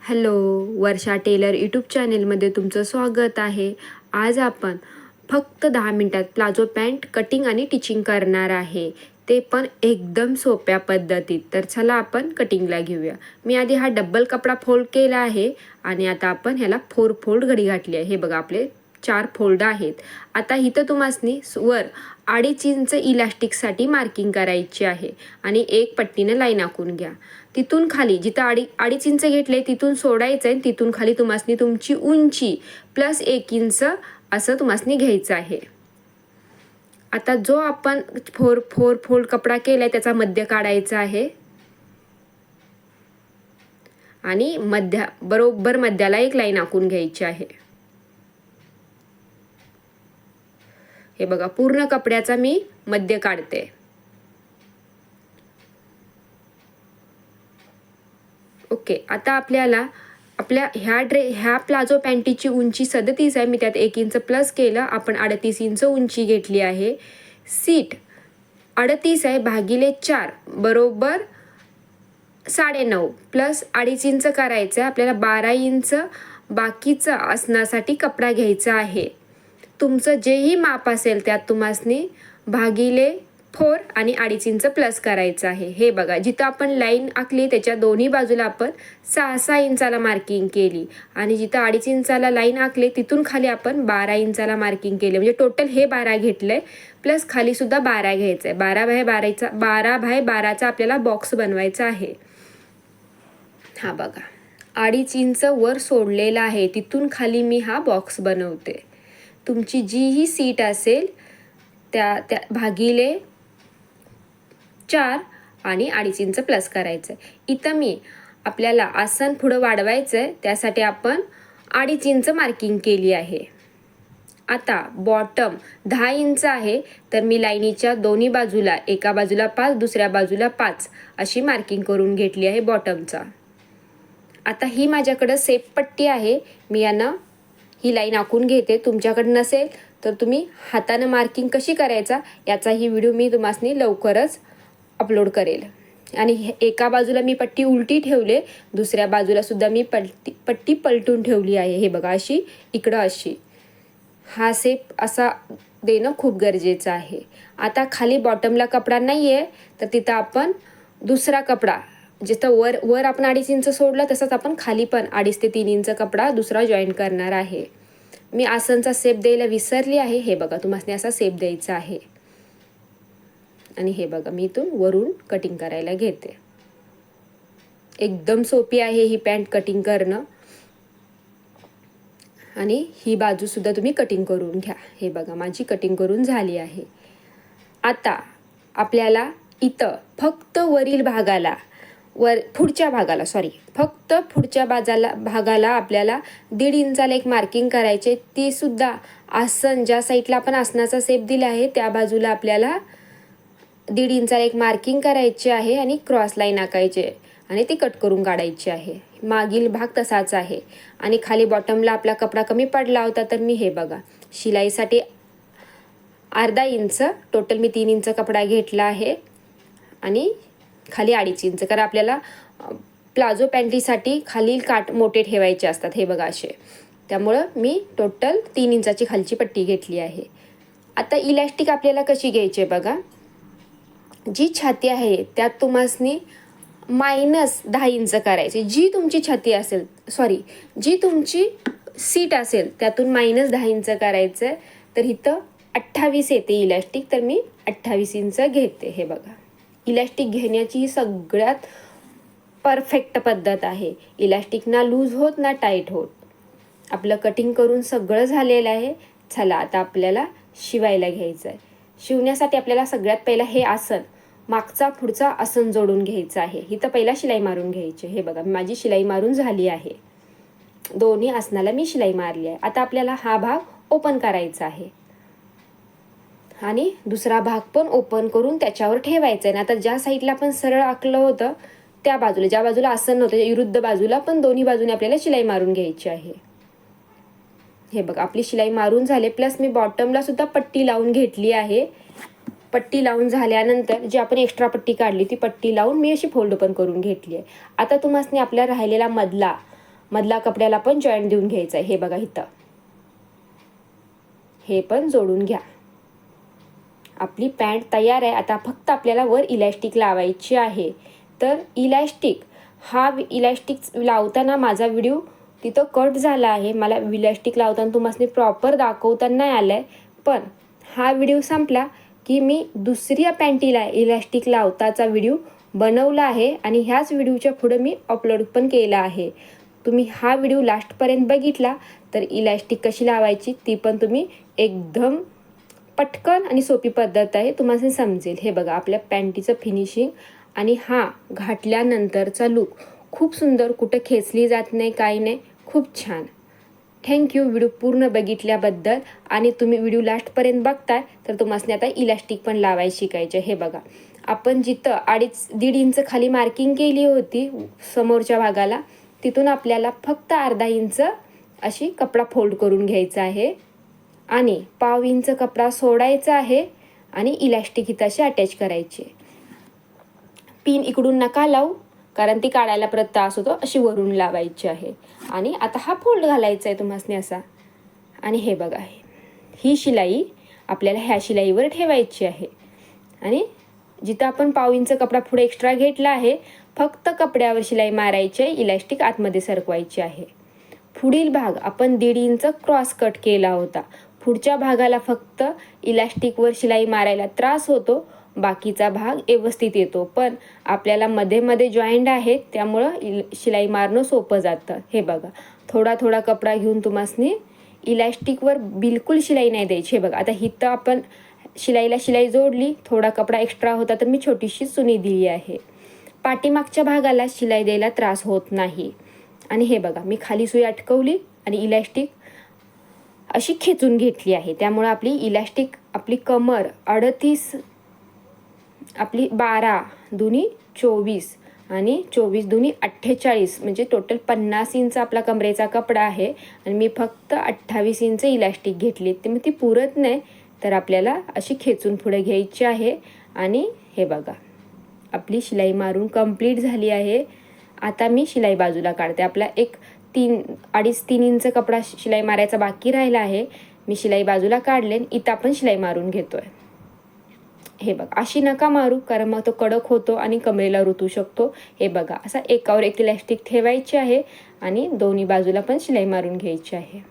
Hello, वर्षा teller YouTube चॅनेलमध्ये तुमचं स्वागत आहे. आज आपण फक्त 10 मिनिटात प्लाझो पॅन्ट कटिंग आणि टिचिंग करणार आहे, ते पण एकदम सोप्या पद्धतीत. तर चला आपण कटिंगला घेऊया. मी आधी हा डबल कपडा फोल्ड केला आहे आणि आता आपण ह्याला 4 फोल्ड घडी घातली आहे. हे बघा आपले 4 फोल्ड आहेत. आता इथं तुम्हासनी वर 2.5 इंच इलास्टिकसाठी मार्किंग करायची आहे आणि एक पट्टीने लाईन आखून घ्या. तिथून खाली जिथं 2.5 इंच घेतले तिथून सोडायचं आहे. तिथून खाली तुम्हासनी तुमची उंची प्लस 1 इंच असं तुम्हासनी घ्यायचं आहे. आता जो आपण 4 फोल्ड कपडा केलाय त्याचा मध्य काढायचा आहे आणि बरोबर मध्याला एक लाईन आखून घ्यायची आहे. हे बघा पूर्ण कपड्याचा मी मध्य काढते. ओके, आता आपल्याला आपल्या ह्या प्लाझो पॅन्टीची उंची 37 आहे. मी त्यात 1 इंच प्लस केलं. आपण 38 इंच उंची घेतली आहे. सीट 38 आहे भागिले 4 बरोबर 9.5 प्लस 2.5 इंच करायचं आहे. आपल्याला 12 इंच बाकीचं आसनासाठी कपडा घ्यायचा आहे. तुमचं जेही माप असेल त्यात तुम्हासनी भागिले 4 आणि 2.5 इंच प्लस करायचं आहे. हे बघा जिथं आपण लाईन आखली त्याच्या दोन्ही बाजूला आपण 6 इंचाला मार्किंग केली आणि जिथं 2.5 इंचाला लाईन आखली तिथून खाली आपण 12 इंचाला मार्किंग केले. म्हणजे टोटल हे 12 घेतलंय प्लस खाली सुद्धा 12 घ्यायचंय. 12 बाय 12चा आपल्याला बॉक्स बनवायचा आहे. हा बघा 2.5 इंच वर सोडलेला आहे, तिथून खाली मी हा बॉक्स बनवते. तुमची जी ही सीट असेल त्या भागिले 4 आणि 2.5 इंच प्लस करायचं आहे. इथं मी आपल्याला आसन पुढं वाढवायचं आहे त्यासाठी आपण 2.5 इंच मार्किंग केली आहे. आता बॉटम 10 इंच आहे तर मी लाईनीच्या दोन्ही बाजूला एका बाजूला 5 दुसऱ्या बाजूला 5 अशी मार्किंग करून घेतली आहे बॉटमचा. आता ही माझ्याकडं सेप पट्टी आहे. मी यानं ही लाईन आखून घेते. तुमच्याकडे नसेल तर तुम्ही हातानं मार्किंग कशी करायचा याचाही व्हिडिओ मी तुम्हासनी लवकरच अपलोड करेल. आणि एका बाजूला मी पट्टी उलटी ठेवले, दुसऱ्या बाजूला सुद्धा मी पट्टी पलटून ठेवली आहे. हे बघा अशी इकडं अशी. हा सेप असा देणं खूप गरजेचं आहे. आता खाली बॉटमला कपडा नाही आहे तर तिथं आपण दुसरा कपडा जिथं वर आपण 2.5 इंच सोडलं तसंच आपण खाली पण 2.5 ते 3 इंच कपडा दुसरा जॉईन करणार आहे. मी आसनचा सेप द्यायला विसरली आहे. हे बघा तुम्हाला असा सेप द्यायचा आहे आणि हे बघा मी इथून वरून कटिंग करायला घेते. एकदम सोपी आहे ही पॅन्ट कटिंग करणं. आणि ही बाजू सुद्धा तुम्ही कटिंग करून घ्या. हे बघा माझी कटिंग करून झाली आहे. आता आपल्याला इथं फक्त वरील भागाला पुढच्या भागाला आपल्याला 1.5 इंचाला एक मार्किंग करायचे. ती सुद्धा आसन ज्या साईडला आपण आसनाचा सेप दिला आहे त्या बाजूला आपल्याला 1.5 इंचाला एक मार्किंग करायचे आहे आणि क्रॉस लाईन आखायचे आणि ती कट करून काढायची आहे. मागील भाग तसाच आहे. आणि खाली बॉटमला आपला कपडा कमी पडला होता तर मी हे बघा शिलाईसाठी अर्धा इंच टोटल मी 3 इंच कपडा घेतला आहे आणि खाली 2.5 इंच. कारण आपल्याला प्लाझो पॅन्टीसाठी खालील काठ मोठे ठेवायचे असतात. हे बघा असे. त्यामुळं मी टोटल 3 इंचाची खालची पट्टी घेतली आहे. आता इलॅस्टिक आपल्याला कशी घ्यायची बघा. जी छाती आहे त्यात तुम्हासनी -10 इंच करायचे. जी तुमची सीट असेल त्यातून -10 इंच करायचं आहे. तर इथं 28 येते इलॅस्टिक तर मी 28 इंच घेते. हे बघा इलॅस्टिक घेण्याची ही सगळ्यात परफेक्ट पद्धत आहे. इलॅस्टिक ना लूज होत ना टाईट होत. आपलं कटिंग करून सगळं झालेलं आहे. चला आता आपल्याला शिवायला घ्यायचं आहे. शिवण्यासाठी आपल्याला सगळ्यात पहिला हे आसन मागचा पुढचा आसन जोडून घ्यायचं आहे. इथं पहिला शिलाई मारून घ्यायची. हे बघा माझी शिलाई मारून झाली आहे. दोन्ही आसनाला मी शिलाई मारली आहे. आता आपल्याला हा भाग ओपन करायचा आहे आणि दुसरा भाग पण ओपन करून त्याच्यावर ठेवायचा आहे. आता ज्या साईडला आपण सरळ आखलं होतं त्या बाजूला ज्या बाजूला आसन नव्हतं विरुद्ध बाजूला पण दोन्ही बाजूने आपल्याला शिलाई मारून घ्यायची आहे. हे बघा आपली शिलाई मारून झाले. प्लस मी बॉटमला सुद्धा पट्टी लावून घेतली आहे. पट्टी लावून झाल्यानंतर जी आपण एक्स्ट्रा पट्टी काढली ती पट्टी लावून मी अशी फोल्ड पण करून घेतली आहे. आता तुम्हाला आपल्या राहिलेला मधला मधला कपड्याला पण जॉईंट देऊन घ्यायचा आहे. हे बघा इथं हे पण जोडून घ्या. आपली पॅन्ट तयार आहे. आता फक्त आपल्याला वर इलॅस्टिक लावायची आहे. तर इलॅस्टिक लावताना माझा व्हिडिओ तिथं कट झाला आहे. मला इलॅस्टिक लावताना तुम्हाला प्रॉपर दाखवता नाही आलं आहे. पण हा व्हिडिओ संपला की मी दुसऱ्या पॅन्टीला इलॅस्टिक लावताचा व्हिडिओ बनवला आहे आणि ह्याच व्हिडिओच्या पुढं मी अपलोड पण केला आहे. तुम्ही हा व्हिडिओ लास्टपर्यंत बघितला तर इलॅस्टिक कशी लावायची ती पण तुम्ही एकदम पटकन आणि सोपी पद्धत आहे, तुम्हाला समजेल. हे बघा आपल्या पॅन्टीचं फिनिशिंग आणि हा घातल्यानंतरचा लुक खूप सुंदर, कुठं खेचली जात नाही, काही नाही, खूप छान. थँक्यू व्हिडिओ पूर्ण बघितल्याबद्दल. आणि तुम्ही व्हिडिओ लास्टपर्यंत बघताय तर तुम्हाला आता इलॅस्टिक पण लावायला शिकायचे. हे बघा आपण जिथं 2.5 इंच खाली मार्किंग केली होती समोरच्या भागाला, तिथून आपल्याला फक्त अर्धा इंच अशी कपडा फोल्ड करून घ्यायचा आहे आणि 1/2 इंच कपडा सोडायचा आहे आणि इलॅस्टिक इथं अशी अटॅच करायची. पिन इकडून नका लावू कारण ती काढायला परत त्रास होतो, अशी वरून लावायची आहे. आणि आता हा फोल्ड घालायचा आहे तुम्हाला असा. आणि हे बघा ही शिलाई आपल्याला ह्या शिलाईवर ठेवायची आहे आणि जिथं आपण 1/2 इंच कपडा पुढे एक्स्ट्रा घेतला आहे फक्त कपड्यावर शिलाई मारायची आहे, इलॅस्टिक आतमध्ये सरकवायची आहे. पुढील भाग आपण 1.5 इंच क्रॉस कट केला होता. पुढच्या भागाला फक्त इलॅस्टिकवर शिलाई मारायला त्रास होतो, बाकीचा भाग व्यवस्थित येतो. पण आपल्याला मध्ये मध्ये जॉईंट आहे त्यामुळं शिलाई मारणं सोपं जातं. हे बघा थोडा थोडा कपडा घेऊन तुम्हाला इलॅस्टिकवर बिलकुल शिलाई नाही द्यायची. हे बघा आता इथं आपण शिलाईला शिलाई जोडली, थोडा कपडा एक्स्ट्रा होता तर मी छोटीशी सुनी दिली आहे. पाठीमागच्या भागाला शिलाई द्यायला त्रास होत नाही. आणि हे बघा मी खाली सुई अटकवली आणि इलॅस्टिक अशी खेचून घेतली आहे. त्यामुळं आपली कमर 38, आपली 12 दुनी 24 आणि 24 दुनी 48 म्हणजे टोटल 50 इंच आपला कमरेचा कपडा आहे. आणि मी फक्त 28 इंच इलॅस्टिक घेतली. ते मग ती पुरत नाही तर आपल्याला अशी खेचून पुढे घ्यायची आहे. आणि हे बघा आपली शिलाई मारून कंप्लीट झाली आहे. आता मी शिलाई बाजूला काढते. आपला 2.5-3 इंच कपडा शिलाई मारायचा बाकी राहिला आहे. मी शिलाई बाजूला काढले, इथं आपण शिलाई मारून घेतोय. हे बघा अशी नका मारू कारण मग तो कडक होतो आणि कमरेला रुतू शकतो. हे बघा असा एकावर एक इलॅस्टिक ठेवायची आहे आणि दोन्ही बाजूला पण शिलाई मारून घ्यायची आहे.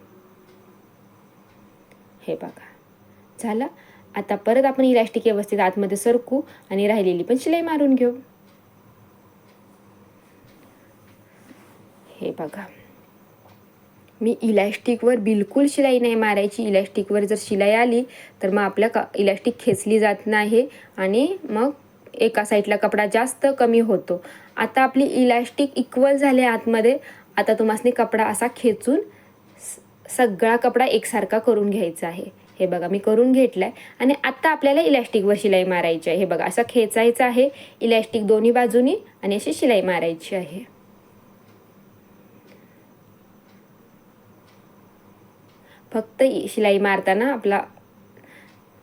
हे बघा झालं. आता परत आपण इलॅस्टिक व्यवस्थित आतमध्ये सरकू आणि राहिलेली पण शिलाई मारून घेऊ. हे बघा मी इलॅस्टिकवर बिलकुल शिलाई नाही मारायची. इलॅस्टिकवर जर शिलाई आली तर मग आपल्या इलॅस्टिक खेचली जात नाही आणि मग एका साईडला कपडा जास्त कमी होतो. आता आपली इलॅस्टिक इक्वल झाले आतमध्ये. आता तुम्हाला कपडा असा खेचून सगळा कपडा एकसारखा करून घ्यायचा आहे. हे बघा मी करून घेतलाय आणि आता आपल्याला इलॅस्टिकवर शिलाई मारायची आहे. हे बघा असं खेचायचं आहे इलॅस्टिक दोन्ही बाजूनी आणि अशी शिलाई मारायची आहे. फक्त शिलाई मारताना आपला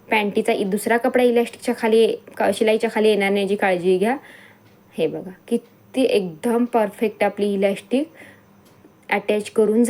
पॅन्टीचा दुसरा कपडा इलॅस्टिकच्या खाली शिलाईच्या खाली येणार नाही याची काळजी घ्या. हे बघा किती एकदम परफेक्ट आपली इलॅस्टिक अटॅच करून